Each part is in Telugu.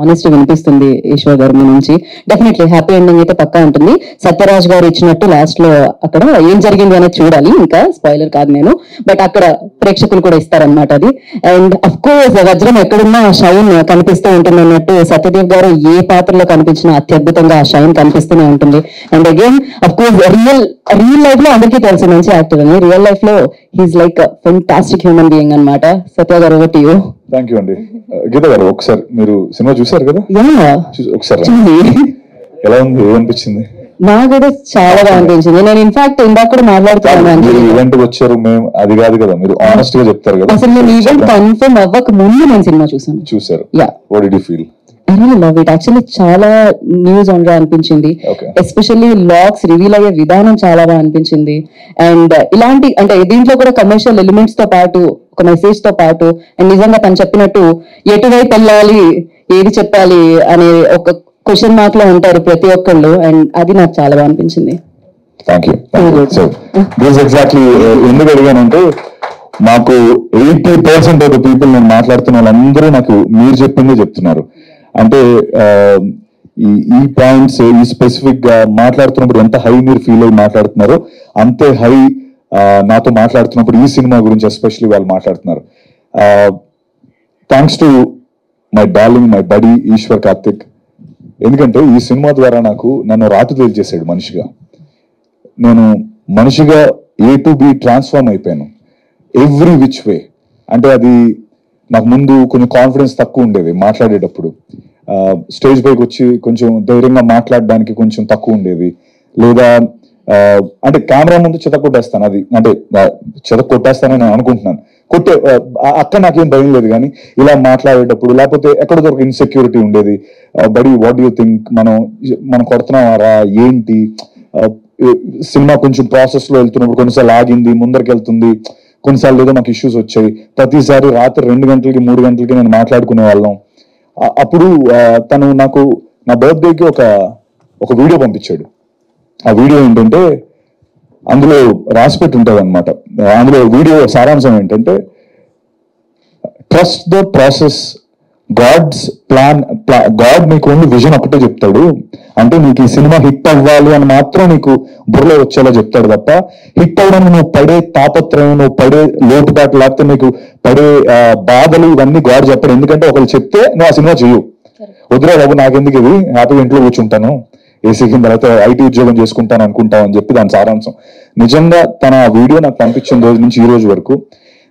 ఆనెస్ట్ వినిపిస్తుంది ఈశ్వర్ గారి నుంచి. డెఫినెట్లీ హ్యాపీ ఎండింగ్ అయితే పక్కా ఉంటుంది. సత్యరాజ్ గారు ఇచ్చినట్టు లాస్ట్ లో అక్కడ ఏం జరిగింది అనేది చూడాలి, ఇంకా స్పాయిలర్ కాదు నేను, బట్ అక్కడ ప్రేక్షకులు కూడా ఇస్తారనమాట అది. అండ్ అఫ్ కోర్స్ వజ్రం ఎక్కడున్నా ఆ షైన్ కనిపిస్తూ ఉంటుంది అన్నట్టు సత్యదేవ్ గారు ఏ పాత్రలో కనిపించినా అత్యద్భుతంగా ఆ షైన్ కనిపిస్తూనే ఉంటుంది. And again of course real life లో అందరికీ తెలిసి మంచి యాక్టర్ అని, రియల్ లైఫ్ లో he's like fantastic human being అనమాట. సత్య గారు over to you. Thank you అండి. గీత గారు ఒకసారి మీరు సినిమా చూసారు కదా, ఒకసారి ఎలా ఉంది, ఏమనిపించింది? నాకు కూడా చాలా బాగా అనిపించింది. నేను ఇన్ఫాక్ట్ ఇందాక కూడా మాట్లాడుతున్నాను, ఈవెంట్ వచ్చారు మేము, అది కాదు కదా, మీరు ఆనెస్ట్ గా చెప్తారు కదా. అసలు నేను ఈవెంట్ కన్ఫర్మ్ అవ్వక ముందు నేను సినిమా చూసారు. Yeah, what did you feel? I really love it. Actually చాలా న్యూ జనరా అనిపించింది. ఎస్పెషల్లీ లాక్స్ రివీల్ అయ్యే విధానం చాలా బాగా అనిపించింది. అండ్ ఇలాంటి అంటే దీంట్లో కూడా కమర్షియల్ ఎలిమెంట్స్ తో పాటు ఒక మెసేజ్ తో పాటు అండ్ నిజంగా తను చెప్పినట్టు ఎటువైపు వెళ్ళాలి, ఏది చెప్పాలి అనే ఒక క్వశ్చన్ మార్క్ లో ఉంటారు ప్రతి ఒక్కళ్ళు. అండ్ అది నాకు చాలా బాగా అనిపించింది. ఎగ్జాక్ట్లీ ఎందుకు అడిగానంటే, మాకు 80% ఆఫ్ ద పీపుల్ నేను మాట్లాడుతున్న వాళ్ళందరూ నాకు మీరు చెప్పిందే చెప్తున్నారు. అంటే ఈ పాయింట్స్ ఈ స్పెసిఫిక్ గా మాట్లాడుతున్నప్పుడు ఎంత హై మీరు ఫీల్ అయ్యి మాట్లాడుతున్నారో అంతే హై నాతో మాట్లాడుతున్నప్పుడు ఈ సినిమా గురించి ఎస్పెషల్లీ వాళ్ళు మాట్లాడుతున్నారు. Thanks to my darling, my buddy Eshwar Karthik. ఎందుకంటే ఈ సినిమా ద్వారా నన్ను రాటు తేల్చేసాడు మనిషిగా. నేను మనిషిగా A to B ట్రాన్స్ఫార్మ్ అయిపోయాను ఎవ్రీ విచ్ వే. అంటే అది నాకు ముందు కొంచెం కాన్ఫిడెన్స్ తక్కువ ఉండేది మాట్లాడేటప్పుడు, స్టేజ్ పైకి వచ్చి కొంచెం ధైర్యంగా మాట్లాడడానికి కొంచెం తక్కువ ఉండేది, లేదా అంటే కెమెరా ముందు కొట్టేస్తాను, అది అంటే కొట్టేస్తానని నేను అనుకుంటున్నాను. అక్కడ నాకేం భయం లేదు, కానీ ఇలా మాట్లాడేటప్పుడు లేకపోతే ఎక్కడ దొరక ఇన్సెక్యూరిటీ ఉండేది. బడీ వాట్ యూ థింక్, మనం కొడుతున్నావారా ఏంటి, సినిమా కొంచెం ప్రాసెస్ లో వెళ్తున్నప్పుడు కొన్నిసార్లు ఆగింది, ముందరికి వెళ్తుంది, కొన్నిసార్లు ఏదో నాకు ఇష్యూస్ వచ్చాయి. ప్రతిసారి రాత్రి 2 గంటలకి 3 గంటలకి నేను మాట్లాడుకునే వాళ్ళం. అప్పుడు తను నాకు నా బర్త్డేకి ఒక వీడియో పంపించాడు. ఆ వీడియో ఏంటంటే అందులో రాసిపెట్టి ఉంటుంది అనమాట. అందులో వీడియో సారాంశం ఏంటంటే, trust the process, God's plan. God నీకు ఓన్లీ విజన్ ఒకటే చెప్తాడు, అంటే నీకు ఈ సినిమా హిట్ అవ్వాలి అని మాత్రం నీకు బుర్రలో వచ్చేలా చెప్తాడు తప్ప హిట్ అవ్వడానికి నువ్వు పడే తాపత్రయం, నువ్వు పడే లోటుపాటు, లేకపోతే నీకు పడే బాధలు ఇవన్నీ గాడ్ చెప్పాడు. ఎందుకంటే ఒకళ్ళు చెప్తే నువ్వు ఆ సినిమా చెయ్యవు. వద్దురా బాబు నాకెందుకు ఇది, హ్యాపీగా ఇంట్లో కూర్చుంటాను, ఏసీ కింద తర్వాత ఐటీ ఉద్యోగం చేసుకుంటాను అనుకుంటావు అని చెప్పి దాని సారాంశం. నిజంగా తన ఆ వీడియో నాకు పంపించిన రోజు నుంచి ఈ రోజు వరకు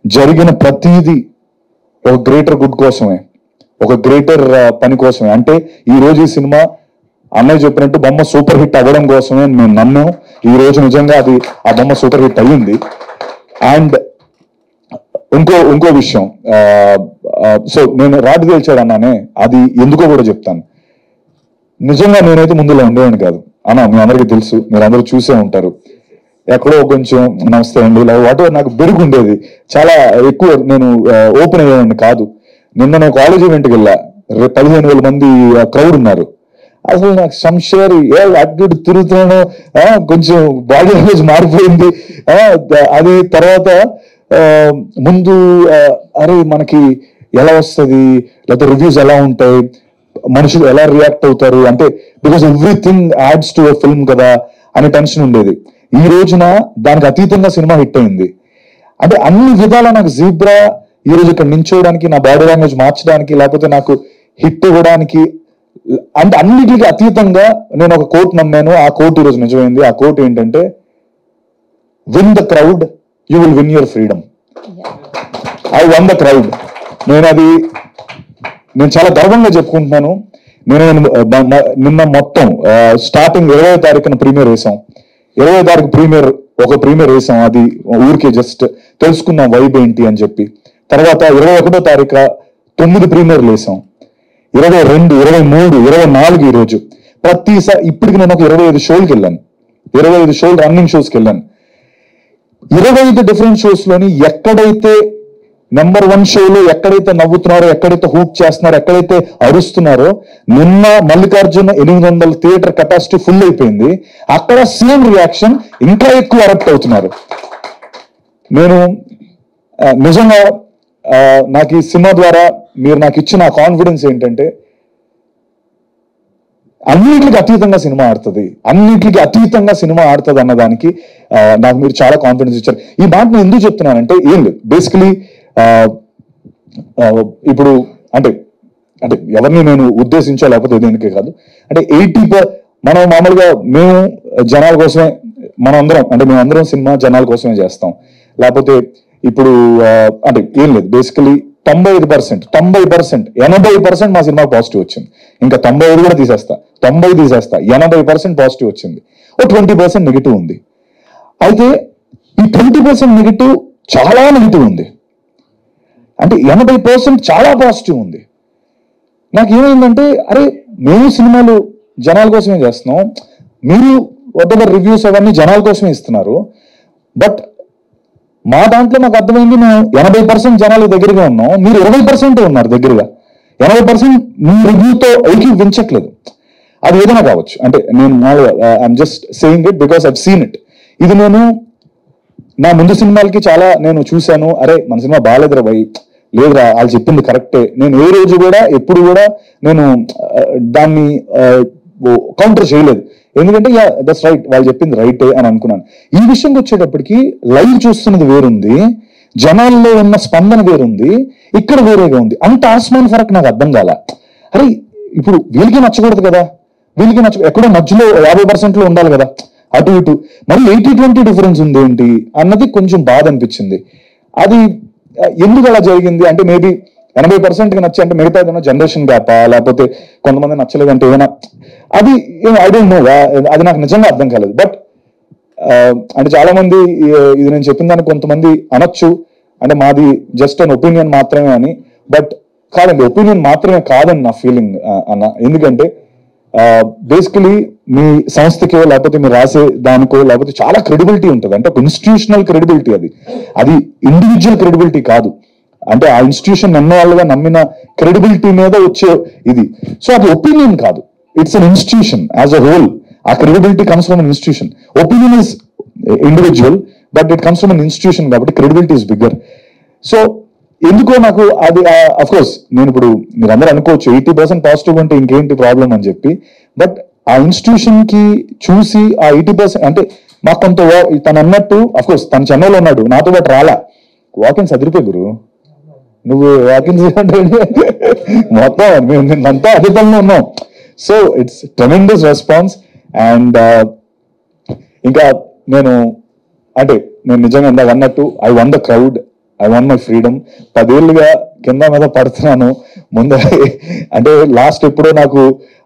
జరిగిన ప్రతిదీ ఒక గ్రేటర్ గుడ్ కోసమే, ఒక గ్రేటర్ పని కోసమే. అంటే ఈ రోజు ఈ సినిమా అన్నయ్య చెప్పినట్టు బొమ్మ సూపర్ హిట్ అవ్వడం కోసమే మేము నమ్మాం. ఈ రోజు నిజంగా అది ఆ బొమ్మ సూపర్ హిట్ అయ్యింది. అండ్ ఇంకో విషయం, సో నేను రాటు తేల్చాడు అన్నానే, అది ఎందుకో కూడా చెప్తాను. నిజంగా నేనైతే ముందులో ఉండేవాడిని కాదు అన్న, మీ అందరికీ తెలుసు, మీరు అందరూ చూసే ఉంటారు. ఎక్కడో కొంచెం నమస్తే అండి ఇలా వాటి నాకు బెరుగు ఉండేది, చాలా ఎక్కువ నేను ఓపెన్ అయ్యేవాడిని కాదు. నిన్న నేను కాలేజ్ ఈవెంట్కి వెళ్ళా, 15,000 మంది క్రౌడ్ ఉన్నారు. అసలు నాకు సంశయం అటు తిరుగుతున్నాను, కొంచెం బాడీ లాంగ్వేజ్ మారిపోయింది. అది తర్వాత ముందు అరే మనకి ఎలా వస్తుంది, లేకపోతే రివ్యూస్ ఎలా ఉంటాయి, మనుషులు ఎలా రియాక్ట్ అవుతారు, అంటే because everything ads to a film కదా అనే టెన్షన్ ఉండేది. ఈ రోజున దానికి అతీతంగా సినిమా హిట్ అయింది. అంటే అన్ని విధాలా నాకు జీబ్రా ఈ రోజు ఇక్కడ నించోవడానికి, నా బాడీ లాంగ్వేజ్ మార్చడానికి, లేకపోతే నాకు హిట్ ఇవ్వడానికి, అంటే అన్నిటికీ అతీతంగా నేను ఒక కోట్ నమ్మాను. ఆ కోట్ ఈరోజు నిజమైంది. ఆ కోట్ ఏంటంటే, win the crowd, you will win your freedom. I one the crowd. నేను చాలా గర్వంగా చెప్పుకుంటున్నాను. నిన్న మొత్తం స్టార్టింగ్ 20వ తారీఖున ప్రీమియర్ వేసాం. 20వ తారీఖు ప్రీమియర్ వేసాం. అది ఊరికే జస్ట్ తెలుసుకున్నాం వైబ్ ఏంటి అని చెప్పి. తర్వాత 21వ తారీఖు 9 ప్రీమియర్లు వేసాం. 22, 23, 24 ఈ రోజు. ప్రతిసారి ఇప్పటికి నేను ఒక 25 షోలకి వెళ్ళాను. 25 షోలు రన్నింగ్ షోస్కి వెళ్ళాను. 25 డిఫరెంట్ షోస్ లోని ఎక్కడైతే నెంబర్ 1 షోలో ఎక్కడైతే నవ్వుతున్నారో, ఎక్కడైతే హూప్ చేస్తున్నారో, ఎక్కడైతే అరుస్తున్నారో, నిన్న మల్లికార్జున 800 థియేటర్ కెపాసిటీ ఫుల్ అయిపోయింది. అక్కడ సేమ్ రియాక్షన్, ఇంకా ఎక్కువ ఎరప్ట్ అవుతున్నారు. నేను నిజంగా నాకు ఈ సినిమా ద్వారా మీరు నాకు ఇచ్చిన కాన్ఫిడెన్స్ ఏంటంటే, అన్నిటికి అతీతంగా సినిమా ఆడుతుంది, అన్నిటికి అతీతంగా సినిమా ఆడుతుంది అన్నదానికి నాకు మీరు చాలా కాన్ఫిడెన్స్ ఇచ్చారు. ఈ మాట నేను ఎందుకు చెప్తున్నానంటే ఏం లేదు, బేసికలీ ఇప్పుడు అంటే అంటే ఎవరిని నేను ఉద్దేశించో లేకపోతే దేనికే కాదు, అంటే 80 మనం మామూలుగా మేము జనాల కోసమే మనందరం అంటే మేమందరం సినిమా జనాల కోసమే చేస్తాం. లేకపోతే ఇప్పుడు అంటే ఏం లేదు, బేసికలీ 95%, 80% మా సినిమా పాజిటివ్ వచ్చింది. ఇంకా 95 కూడా తీసేస్తా, 90 తీసేస్తా, 80% పాజిటివ్ వచ్చింది. ఓ 20% నెగిటివ్ ఉంది. అయితే ఈ 20% నెగిటివ్ చాలా నెగిటివ్ ఉంది, అంటే 80% చాలా పాజిటివ్ ఉంది. నాకేమైందంటే అరే మేము సినిమాలు జనాల కోసమే చేస్తున్నాం, మీరు వాటెవర్ రివ్యూస్ అవన్నీ జనాల కోసమే ఇస్తున్నారు, బట్ మా దాంట్లో నాకు అర్థమైంది మేము 80% జనాలు దగ్గరగా ఉన్నాం, మీరు 20% ఉన్నారు దగ్గరగా. 80% మీ రివ్యూతో ఏకీవించట్లేదు. అది ఏదైనా కావచ్చు, అంటే నేను I'm just saying it because I've seen it. ఇది నేను నా ముందు సినిమాలకి చాలా నేను చూశాను, అరే మన సినిమా బాగాలేదురా భయ్, లేదురా వాళ్ళు చెప్పింది కరెక్టే. నేను ఏ రోజు కూడా ఎప్పుడు కూడా నేను దాన్ని కౌంటర్ చేయలేదు, ఎందుకంటే దట్స్ రైట్, వాళ్ళు చెప్పింది రైటే అని అనుకున్నాను. ఈ విషయంకి వచ్చేటప్పటికి లైవ్ చూస్తున్నది వేరుంది, జనాల్లో ఉన్న స్పందన వేరుంది, ఇక్కడ వేరేగా ఉంది. అంత ఆస్మాన్ ఫరక్ నాకు అర్థం కాల. అరే ఇప్పుడు వీళ్ళకి నచ్చకూడదు కదా, వీళ్ళకి ఎక్కడో మధ్యలో 50% ఉండాలి కదా, అటు ఇటు మరి 80-20 డిఫరెన్స్ ఉంది ఏంటి అన్నది కొంచెం బాధ అనిపించింది. అది ఎందుకు అలా జరిగింది అంటే మేబీ 80%కి నచ్చి అంటే మిగతా ఏదైనా జనరేషన్ గ్యాపా, లేకపోతే కొంతమంది నచ్చలేదంటే ఏదైనా, అది ఐ డోంట్ నో, అది నాకు నిజంగా అర్థం కాలేదు. బట్ అంటే చాలా మంది ఇది నేను చెప్పిన దానికి కొంతమంది అనొచ్చు అంటే మాది జస్ట్ అన్ ఒపీనియన్ మాత్రమే అని, బట్ కాదండి, ఒపీనియన్ మాత్రమే కాదని నా ఫీలింగ్ అన్న. ఎందుకంటే బేసికలీ మీ సంస్థకో లేకపోతే మీరు రాసే దానికో లేకపోతే చాలా క్రెడిబిలిటీ ఉంటుంది, అంటే ఒక ఇన్స్టిట్యూషనల్ క్రెడిబిలిటీ, అది ఇండివిజువల్ క్రెడిబిలిటీ కాదు, అంటే ఆ ఇన్స్టిట్యూషన్ నమ్మవాళ్ళుగా నమ్మిన క్రెడిబిలిటీ మీద వచ్చే ఇది. సో అది ఒపీనియన్ కాదు, it's an institution as a whole. ఆ credibility comes from an institution. Opinion is individual but it comes from an institution, కాబట్టి క్రెడిబిలిటీ ఇస్ బిగ్గర్. సో ఎందుకో నాకు అది అఫ్ కోర్స్ నేను ఇప్పుడు మీరు అందరూ అనుకోవచ్చు 80% పాజిటివ్ అంటే ఇంకేంటి ప్రాబ్లం అని చెప్పి, బట్ ఆ ఇన్స్టిట్యూషన్ కి చూసి ఆ 80% అంటే మాకు కొంత తను అన్నట్టు అఫ్ కోర్స్ తను చెన్నైలో ఉన్నాడు, నాతో పాటు రాలా, వాకిన్స్ అదిరిపోయి గురు, నువ్వు వాకిన్స్ మొత్తం మేమంతా అదే పనిలో ఉన్నాం. So it's tremendous response. And ఇంకా నేను నిజంగా ఇందాక అన్నట్టు I one the crowd, I want my freedom. 10 ఏళ్ళుగా కింద మీద పడుతున్నాను. ముందర అంటే లాస్ట్ ఎప్పుడో నాకు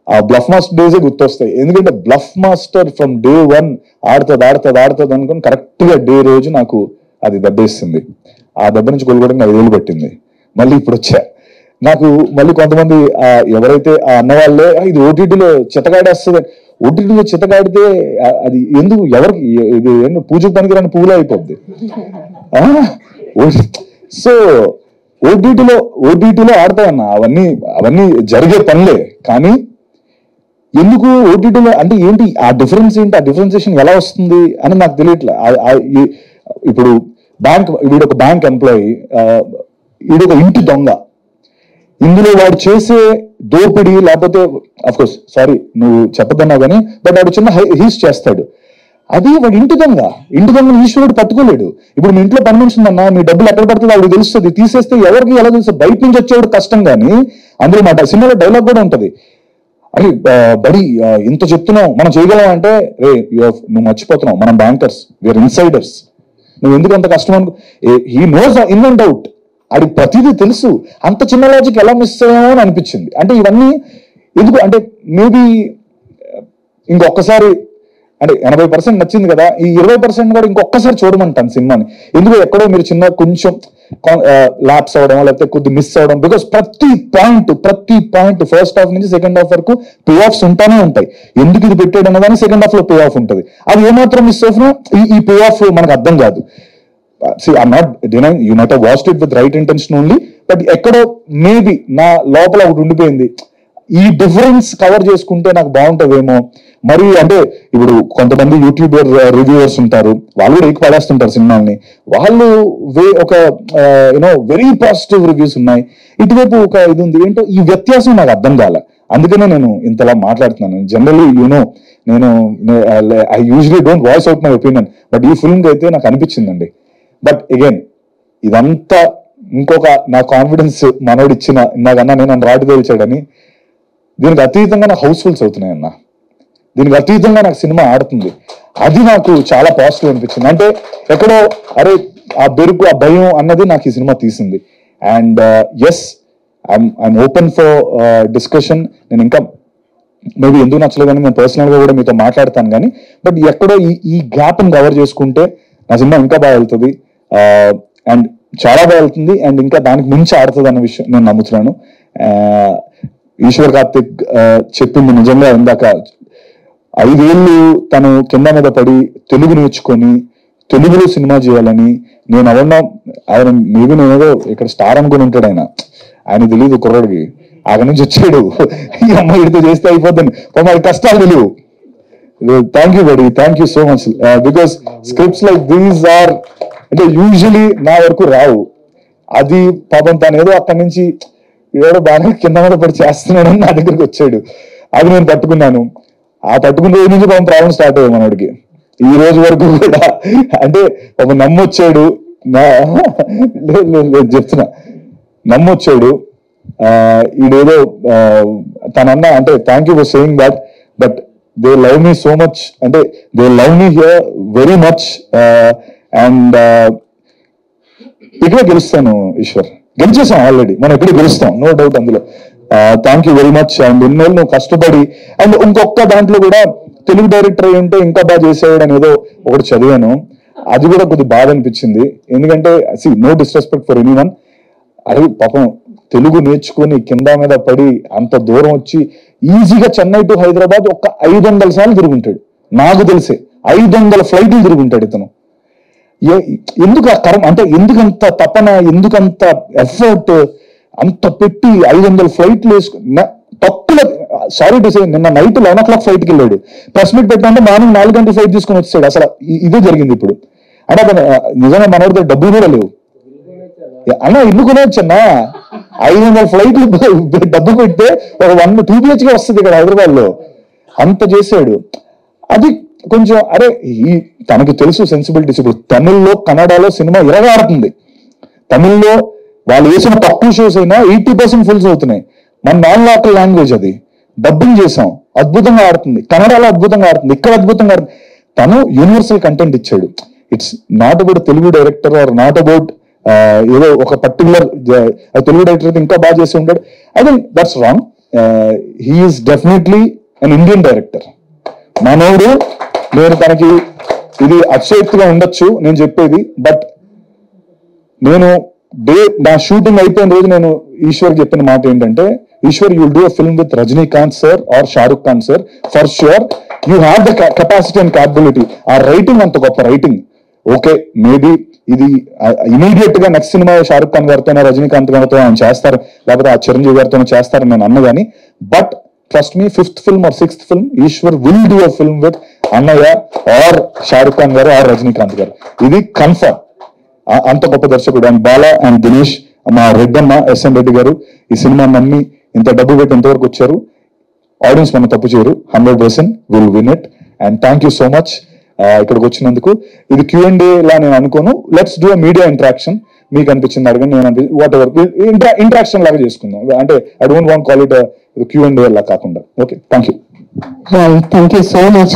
ఆ బ్లఫ్ మాస్టర్ డేసే గుర్తొస్తాయి, ఎందుకంటే బ్లఫ్ మాస్టర్ ఫ్రమ్ డే 1 ఆడుతుంది అనుకుని కరెక్ట్ గా డే రోజు నాకు అది దెబ్బేస్తుంది. ఆ దెబ్బ నుంచి కోలుకోవడానికి 5 ఏళ్ళు పట్టింది. మళ్ళీ ఇప్పుడు వచ్చా. నాకు మళ్ళీ కొంతమంది ఎవరైతే ఆ అన్నవాళ్ళే ఇది ఓటీటీలో చితగాడేస్తుంది, ఓటీటీలో చితగాడితే అది ఎందుకు ఎవరికి ఇది పూజకు పనికిరాని పువ్వులే అయిపోద్ది. సో ఓటీటీలో ఆడతాయన్న, అవన్నీ జరిగే పనులే, కానీ ఎందుకు ఓటీటీలో అంటే ఏంటి ఆ డిఫరెన్స్ ఏంటి, ఆ డిఫరెన్సియేషన్ ఎలా వస్తుంది అని నాకు తెలియట్లే. ఇప్పుడు వీడొక బ్యాంక్ ఎంప్లాయీ, వీడొక ఇంటి దొంగ, ఇందులో వాడు చేసే దోపిడీ లేకపోతే అఫ్కోర్స్ సారీ నువ్వు చెప్పదన్నావు కానీ, బట్ వాడు చిన్న హీస్ చేస్తాడు, అది వాడు ఇంటి దొంగను ఈశ్వరుడు పట్టుకోలేడు. ఇప్పుడు మీ ఇంట్లో పని మనిషి ఉందన్నా, మీ డబ్బులు ఎక్కడ పడుతుందో ఆవిడ తెలుస్తుంది, తీసేస్తే ఎవరికి ఎలా తెలుస్తుంది, బయట నుంచి వచ్చేవాడు కష్టం. కానీ అందులో మాట సినిమాలో డైలాగ్ కూడా ఉంటుంది, అరే బడి ఇంత చెప్తున్నావు మనం చేయగలం అంటే, రే నువ్వు మర్చిపోతున్నావు, మనం బ్యాంకర్స్, వీఆర్ ఇన్సైడర్స్, నువ్వు ఎందుకు అంత కష్టం అనుకో. He knows in and out, అది ప్రతిదీ తెలుసు. అంత చిన్న లాజిక్ ఎలా మిస్ అయ్యామో అని అనిపించింది. అంటే ఇవన్నీ ఎందుకు అంటే మేబీ ఇంకొకసారి అంటే 80% నచ్చింది కదా, ఈ 20% కూడా ఇంకొకసారి చూడమంటాను సినిమాని. ఎందుకు ఎక్కడో మీరు చిన్న కొంచెం ల్యాప్స్ అవడం లేకపోతే కొద్ది మిస్ అవడం, బికాస్ ప్రతి పాయింట్ ఫస్ట్ హాఫ్ నుంచి సెకండ్ హాఫ్ వరకు పే ఆఫ్స్ ఉంటానే ఉంటాయి. ఎందుకు ఇది పెట్టాడు అన్నదాన్ని సెకండ్ హాఫ్ లో పే ఆఫ్ ఉంటుంది. అది ఏమాత్రం మిస్ అవుతున్నా ఈ పే ఆఫ్ మనకు అర్థం కాదు. See, I'm not denying you might have watched it with right intention only, but ఎక్కడో మేబీ నా లోపల ఒకటి ఉండిపోయింది, ఈ డిఫరెన్స్ కవర్ చేసుకుంటే నాకు బాగుంటుందేమో. మరి అంటే ఇప్పుడు కొంతమంది యూట్యూబర్ రివ్యూవర్స్ ఉంటారు, వాళ్ళు కూడా ఎక్కి పడేస్తుంటారు సినిమాల్ని. వాళ్ళు ఒక వెరీ పాజిటివ్ రివ్యూస్ ఉన్నాయి, ఇటువైపు ఒక ఇది ఉంది. ఏంటో ఈ వ్యత్యాసం నాకు అర్థం కాలే. అందుకనే నేను ఇంతలా మాట్లాడుతున్నాను. జనరలీ నేను I usually don't voice out my opinion, but ఈ ఫిల్మ్ అయితే నాకు అనిపించిందండి. బట్ అగైన్ ఇదంతా ఇంకొక నా కాన్ఫిడెన్స్ మనోడు ఇచ్చిన, ఇందాకన్నా నేను రాటు తేల్చాడని, దీనికి అతీతంగా నాకు హౌస్ఫుల్స్ అవుతున్నాయి అన్న. దీనికి అతీతంగా నాకు సినిమా ఆడుతుంది. అది నాకు చాలా పాజిటివ్ అనిపించింది. అంటే ఎక్కడో అరే ఆ బెరుకు ఆ భయం అన్నది నాకు ఈ సినిమా తీసింది. And yes, I'm open for discussion. నేను ఇంకా మేబీ ఎందుకు నచ్చలేదని నేను పర్సనల్గా కూడా మీతో మాట్లాడతాను కానీ, బట్ ఎక్కడో ఈ గ్యాప్ని కవర్ చేసుకుంటే నా సినిమా ఇంకా బాగా వెళ్తుంది, అండ్ చాలా బాగా వెళ్తుంది, అండ్ ఇంకా దానికి మించి ఆడుతుంది అన్న విషయం నేను నమ్ముతున్నాను. ఈశ్వర్ కార్తిక్ చెప్పింది నిజంగా. ఇందాక 5 ఏళ్ళు తను కింద మీద పడి తెలుగు నేర్చుకొని తెలుగులో సినిమా చేయాలని నేను ఆయన మేబీ నేనేదో ఇక్కడ స్టార్ అనుకుని ఉంటాడు. ఆయన తెలియదు కుర్రాడికి, అక్కడి నుంచి వచ్చాడు ఈ అమ్మాయి ఇడితో చేస్తే అయిపోద్దని. మరి కష్టాలు తెలియవు. Thank you buddy, thank you so much. Because scripts like these are అంటే యూజువలీ నా వరకు రావు. అది పాపం తను ఏదో అక్కడి నుంచి ఏదో బాగా కింద మీద పడి చేస్తున్నాడని నా దగ్గరికి వచ్చాడు. అది నేను పట్టుకున్నాను. ఆ పట్టుకున్న రోజు నుంచి పాపం ప్రాబ్లం స్టార్ట్ అయ్యాయి మనోడికి. ఈ రోజు వరకు కూడా అంటే ఒక నమ్మొచ్చాడు, చెప్తున్నా నమ్మొచ్చాడు. ఈడేదో తనన్నా అంటే thank you for saying that, but they love me so much, అంటే they love me here very much. And ఇక్కడే గెలుస్తాను ఈశ్వర్, గెలిచేసాం ఆల్రెడీ, మనం ఇక్కడే గెలుస్తాం, నో డౌట్ అందులో. Thank you very much. And ఎన్నోళ్ళు నువ్వు కష్టపడి, అండ్ ఇంకొక దాంట్లో కూడా తెలుగు డైరెక్టర్ అయి ఉంటే ఇంకా బాగా చేసేవాడు అని ఏదో ఒకటి చదివాను. అది కూడా కొద్దిగా బాధ అనిపించింది. ఎందుకంటే నో డిస్రెస్పెక్ట్ ఫర్ ఎనీవన్, అది పాపం తెలుగు నేర్చుకుని కింద మీద పడి అంత దూరం వచ్చి ఈజీగా చెన్నై టు హైదరాబాద్ ఒక 500 సార్లు తిరుగుంటాడు. నాకు తెలిసే 500 ఫ్లైట్లు తిరుగుంటాడు ఇతను. ఎందుకు ఆ కర్మ అంటే, ఎందుకంత తపన, ఎందుకంత ఎఫర్ట్, అంత పెట్టి 500 ఫ్లైట్లు వేసుకుని తక్కువ. సారీ టు సే, నిన్న నైట్ 11 o'clock ఫ్లైట్కి వెళ్ళాడు. ప్రెస్ మీట్ పెట్టాలంటే మార్నింగ్ 4 గంటల ఫ్లైట్ తీసుకుని వచ్చాడు. అసలు ఇదే జరిగింది ఇప్పుడు. అంటే అతను నిజంగా మనోడితో డబ్బులు కూడా లేవు అన్న, ఇల్లు కొనవచ్చన్నా. 500 ఫ్లైట్లు డబ్బు పెడితే ఒక 1-2 BHK వస్తుంది ఇక్కడ హైదరాబాద్ లో. అంత చేశాడు. అది కొంచెం అరే తనకు తెలుసు సెన్సిబిలిటీస్. ఇప్పుడు తమిళ్లో కన్నడలో సినిమా ఆడుతుంది. తమిళ్లో వాళ్ళు వేసిన తక్కువ షోస్ అయినా 80% ఫుల్స్ అవుతున్నాయి. మన నాన్ లోకల్ లాంగ్వేజ్, అది డబ్బింగ్ చేసాం, అద్భుతంగా ఆడుతుంది. కన్నడలో అద్భుతంగా ఆడుతుంది, ఇక్కడ అద్భుతంగా ఆడుతుంది. తను యూనివర్సల్ కంటెంట్ ఇచ్చాడు. It's not about Telugu director or not about ఏదో ఒక పర్టికులర్ తెలుగు డైరెక్టర్ ఇంకా బాగా చేసి ఉంటాడు. I think that's wrong. He's definitely an Indian director. మనోడు, నేను తనకి ఇది అతిశయోక్తిగా ఉండొచ్చు నేను చెప్పేది, బట్ నేను నా షూటింగ్ అయిపోయిన రోజు నేను ఈశ్వర్ చెప్పిన మాట ఏంటంటే, Eshwar you will do a film with Rajinikanth sir or Shahrukh Khan sir, for sure you have the capacity and capability. ఆ రైటింగ్ అంత గొప్ప రైటింగ్. ఓకే, మేబీ ఇది ఇమీడియట్ గా నెక్స్ట్ సినిమా షారుఖ్ ఖాన్ గారితోనో రజనీకాంత్ గారితో ఆయన చేస్తారు, లేకపోతే ఆ చిరంజీవి గారితోనో చేస్తారని నేను అన్నగాని, but trust me, 5th film or 6th film, Eshwar will do a film with అన్నయ్య ఆర్ షారుఖ్ ఖాన్ గారు ఆర్ రజనీకాంత్ గారు. ఇది కన్ఫర్మ్. అంత గొప్ప దర్శకుడు. అండ్ బాలా అండ్ దినేష్, మా రెడ్డన్న ఎస్ఎన్ రెడ్డి గారు ఈ సినిమా నమ్మి ఇంత డబ్బు పెట్టి ఎంతవరకు వచ్చారు. ఆడియన్స్ మన తప్పు చేయరు, 100% will win it. And thank you so much ఇక్కడికి వచ్చినందుకు. ఇది Q&A లా నేను అనుకోను. Let's do a media interaction. మీకు అనిపించింది అడగండి, నేను వాట్ ఎవర్ ఇంటరాక్షన్ లాగా చేసుకుందాం. అంటే I don't want call it Q&A లా కాకుండా. Okay, thank you. Thank you so much.